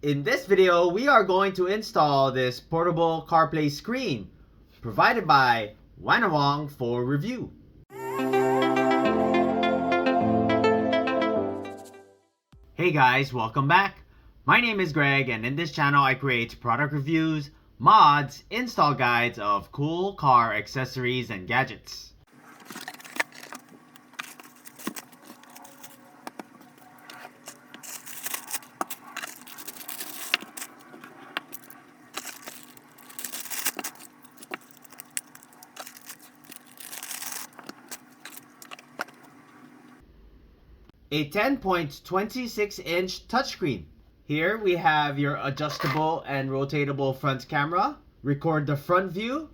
In this video, we are going to install this portable CarPlay screen provided by Wanawong for review. Hey guys, welcome back. My name is Greg, and in this channel I create product reviews, mods, install guides of cool car accessories and gadgets. A 10.26-inch touchscreen. Here we have your adjustable and rotatable front camera. Record the front view,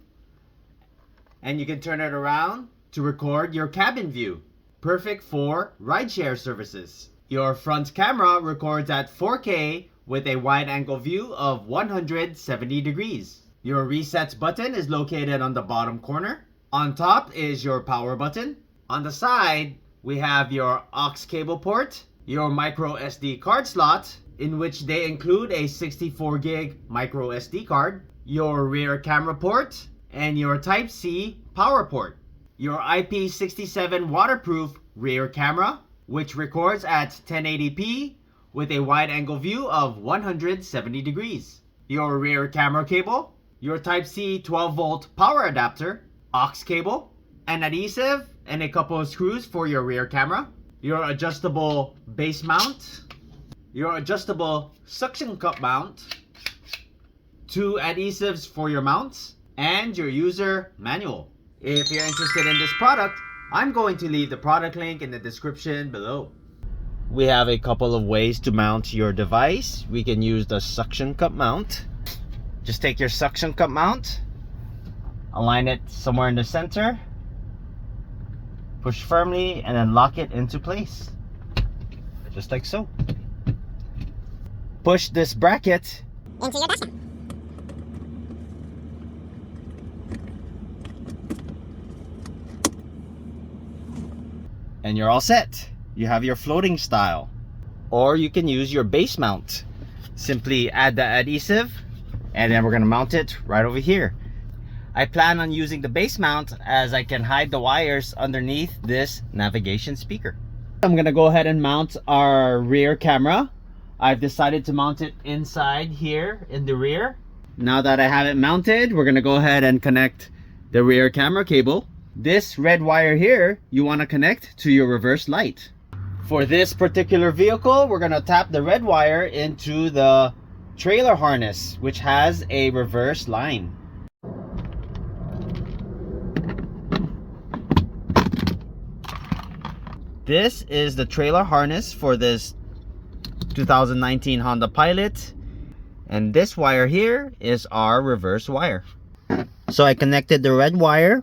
and you can turn it around to record your cabin view. Perfect for rideshare services. Your front camera records at 4K with a wide-angle view of 170 degrees. Your reset button is located on the bottom corner. On top is your power button. On the side, we have your aux cable port, your micro SD card slot, in which they include a 64 gig micro SD card, your rear camera port, and your Type-C power port. Your IP67 waterproof rear camera, which records at 1080p with a wide angle view of 170 degrees. Your rear camera cable, your Type-C 12 volt power adapter, aux cable, an adhesive, and a couple of screws for your rear camera, your adjustable base mount, your adjustable suction cup mount, 2 adhesives for your mounts, and your user manual. If you're interested in this product, I'm going to leave the product link in the description below. We have a couple of ways to mount your device. We can use the suction cup mount. Just take your suction cup mount, align it somewhere in the center, push firmly, and then lock it into place, just like so. Push this bracket into your dashcam. And you're all set. You have your floating style. Or you can use your base mount. Simply add the adhesive, and then we're gonna mount it right over here. I plan on using the base mount as I can hide the wires underneath this navigation speaker. I'm gonna go ahead and mount our rear camera. I've decided to mount it inside here in the rear. Now that I have it mounted, we're gonna go ahead and connect the rear camera cable. This red wire here, you wanna connect to your reverse light. For this particular vehicle, we're gonna tap the red wire into the trailer harness, which has a reverse line. This is the trailer harness for this 2019 Honda Pilot, and this wire here is our reverse wire. So I connected the red wire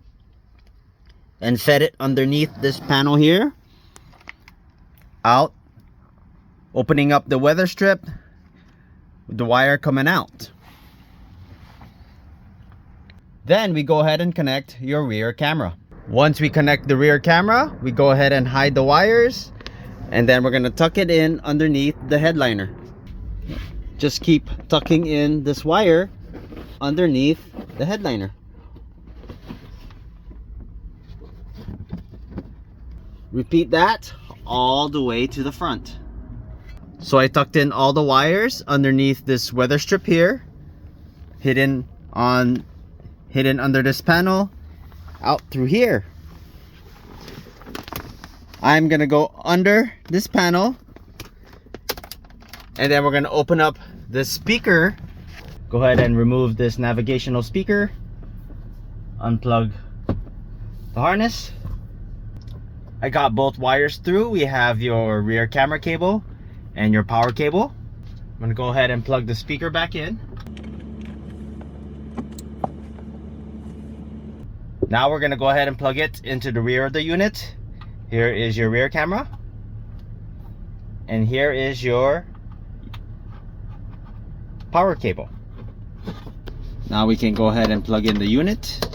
and fed it underneath this panel here, out, opening up the weather strip with the wire coming out. Then we go ahead and connect your rear camera. Once we connect the rear camera, we go ahead and hide the wires, and then we're going to tuck it in underneath the headliner. Just keep tucking in this wire underneath the headliner. Repeat that all the way to the front. So I tucked in all the wires underneath this weather strip here, hidden under this panel, out through here. I'm gonna go under this panel, and then we're gonna open up the speaker. Go ahead and remove this navigational speaker, unplug the harness. I got both wires through. We have your rear camera cable and your power cable. I'm gonna go ahead and plug the speaker back in. Now we're gonna go ahead and plug it into the rear of the unit. Here is your rear camera, and here is your power cable. Now we can go ahead and plug in the unit.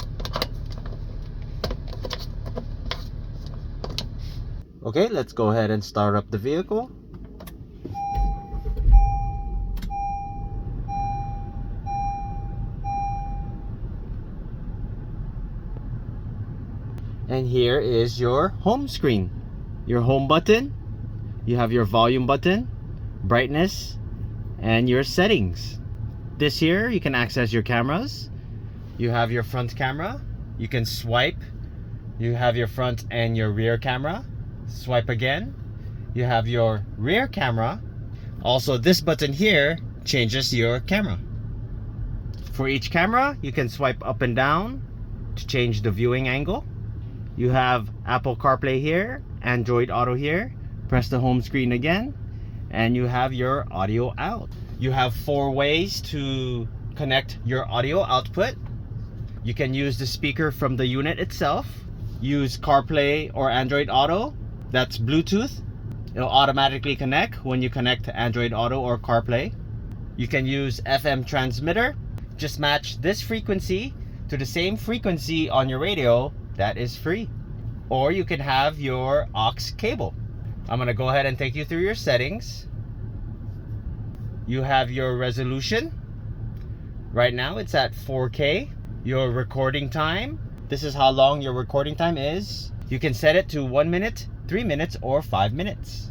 Okay, let's go ahead and start up the vehicle. And here is your home screen. Your home button, you have your volume button, brightness, and your settings. This here, you can access your cameras. You have your front camera. You can swipe. You have your front and your rear camera. Swipe again. You have your rear camera. Also, this button here changes your camera. For each camera, you can swipe up and down to change the viewing angle. You have Apple CarPlay here, Android Auto here. Press the home screen again, and you have your audio out. You have 4 ways to connect your audio output. You can use the speaker from the unit itself. Use CarPlay or Android Auto. That's Bluetooth. It'll automatically connect when you connect to Android Auto or CarPlay. You can use FM transmitter. Just match this frequency to the same frequency on your radio. That is free. Or you can have your aux cable. I'm going to go ahead and take you through your settings. You have your resolution. Right now it's at 4K. Your recording time. This is how long your recording time is. You can set it to 1 minute, 3 minutes, or 5 minutes.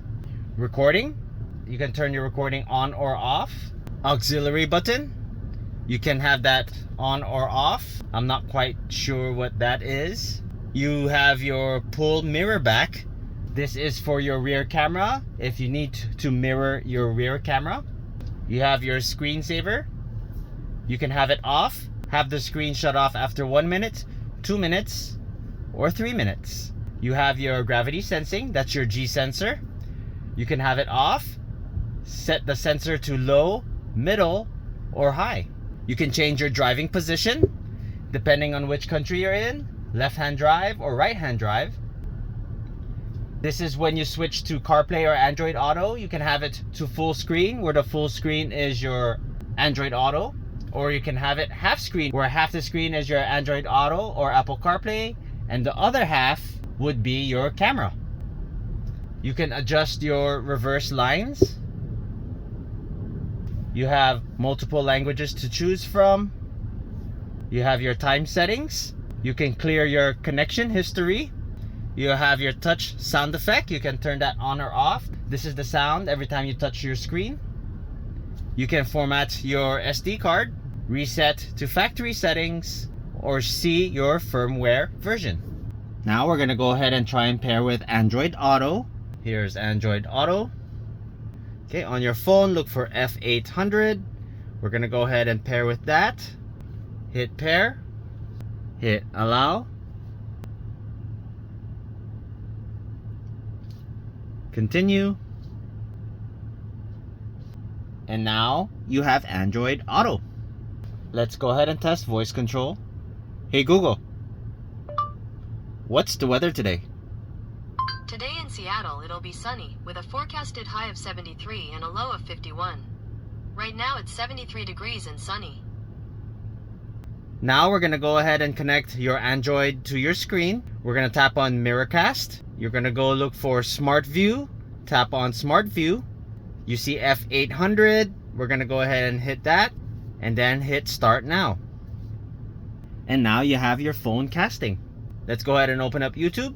Recording. You can turn your recording on or off. Auxiliary button. You can have that on or off. I'm not quite sure what that is. You have your pull mirror back. This is for your rear camera if you need to mirror your rear camera. You have your screensaver. You can have it off. Have the screen shut off after 1 minute, 2 minutes, or 3 minutes. You have your gravity sensing. That's your G sensor. You can have it off. Set the sensor to low, middle, or high. You can change your driving position depending on which country you're in, left-hand drive or right-hand drive. This is when you switch to CarPlay or Android Auto. You can have it to full screen, where the full screen is your Android Auto, or you can have it half screen, where half the screen is your Android Auto or Apple CarPlay, and the other half would be your camera. You can adjust your reverse lines. You have multiple languages to choose from. You have your time settings. You can clear your connection history. You have your touch sound effect. You can turn that on or off. This is the sound every time you touch your screen. You can format your SD card, reset to factory settings, or see your firmware version. Now we're gonna go ahead and try and pair with Android Auto. Here's Android Auto. Okay, on your phone, look for F800. We're gonna go ahead and pair with that. Hit pair. Hit allow. Continue. And now you have Android Auto. Let's go ahead and test voice control. Hey Google, what's the weather today? Today in Seattle, it'll be sunny, with a forecasted high of 73 and a low of 51. Right now it's 73 degrees and sunny. Now we're going to go ahead and connect your Android to your screen. We're going to tap on Miracast. You're going to go look for Smart View. Tap on Smart View. You see F800. We're going to go ahead and hit that. And then hit Start Now. And now you have your phone casting. Let's go ahead and open up YouTube.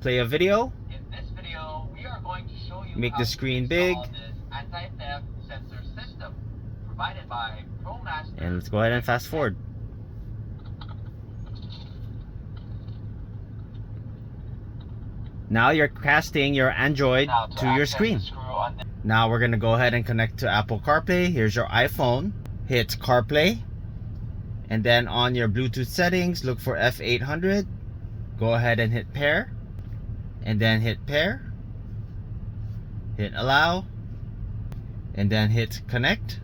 Play a video. In this video, we are going to show you Make how the to screen install big. this anti-theft sensor system provided by ProMaster. And let's go ahead and fast forward. Now you're casting your Android Now, to your access screen. the screw on the Now we're going to go ahead and connect to Apple CarPlay. Here's your iPhone. Hit CarPlay. And then on your Bluetooth settings, look for F800. Go ahead and hit pair. And then hit pair. Hit allow. And then hit connect.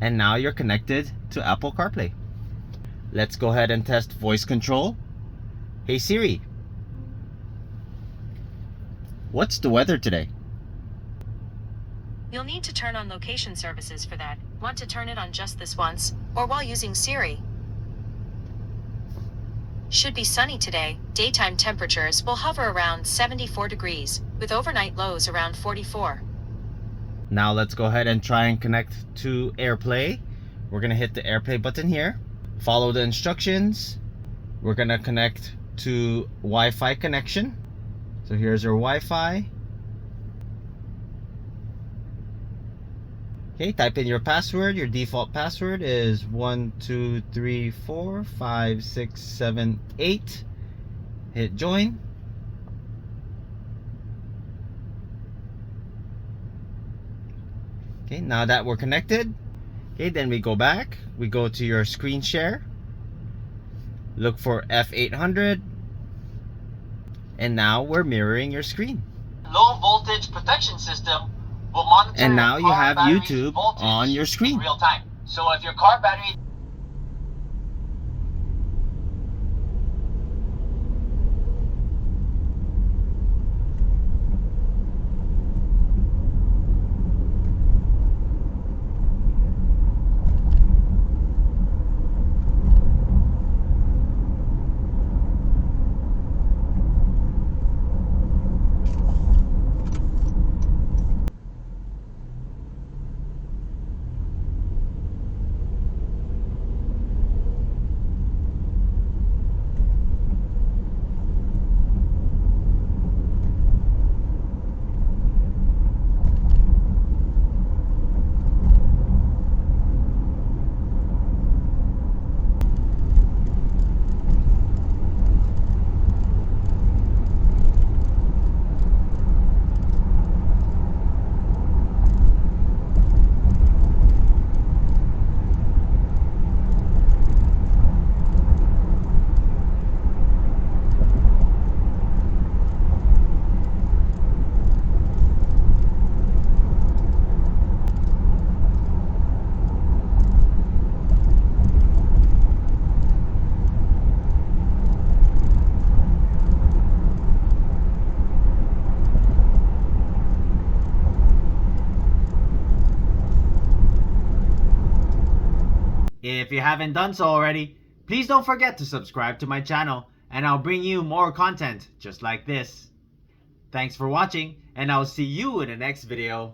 And now you're connected to Apple CarPlay. Let's go ahead and test voice control. Hey Siri, what's the weather today? You'll need to turn on location services for that. Want to turn it on just this once, or while using Siri. Should be sunny today. Daytime temperatures will hover around 74 degrees, with overnight lows around 44. Now let's go ahead and try and connect to AirPlay. We're gonna hit the AirPlay button here. Follow the instructions. We're gonna connect to Wi-Fi connection. So here's your Wi-Fi. Okay, type in your password. Your default password is 12345678. Hit join. Okay, now that we're connected, okay, then we go back. We go to your screen share. Look for F800. And now we're mirroring your screen. Low voltage protection system will monitor And now your you car have battery's YouTube voltage on your screen. in real time. So if your car battery If you haven't done so already, please don't forget to subscribe to my channel and I'll bring you more content just like this. Thanks for watching and I'll see you in the next video.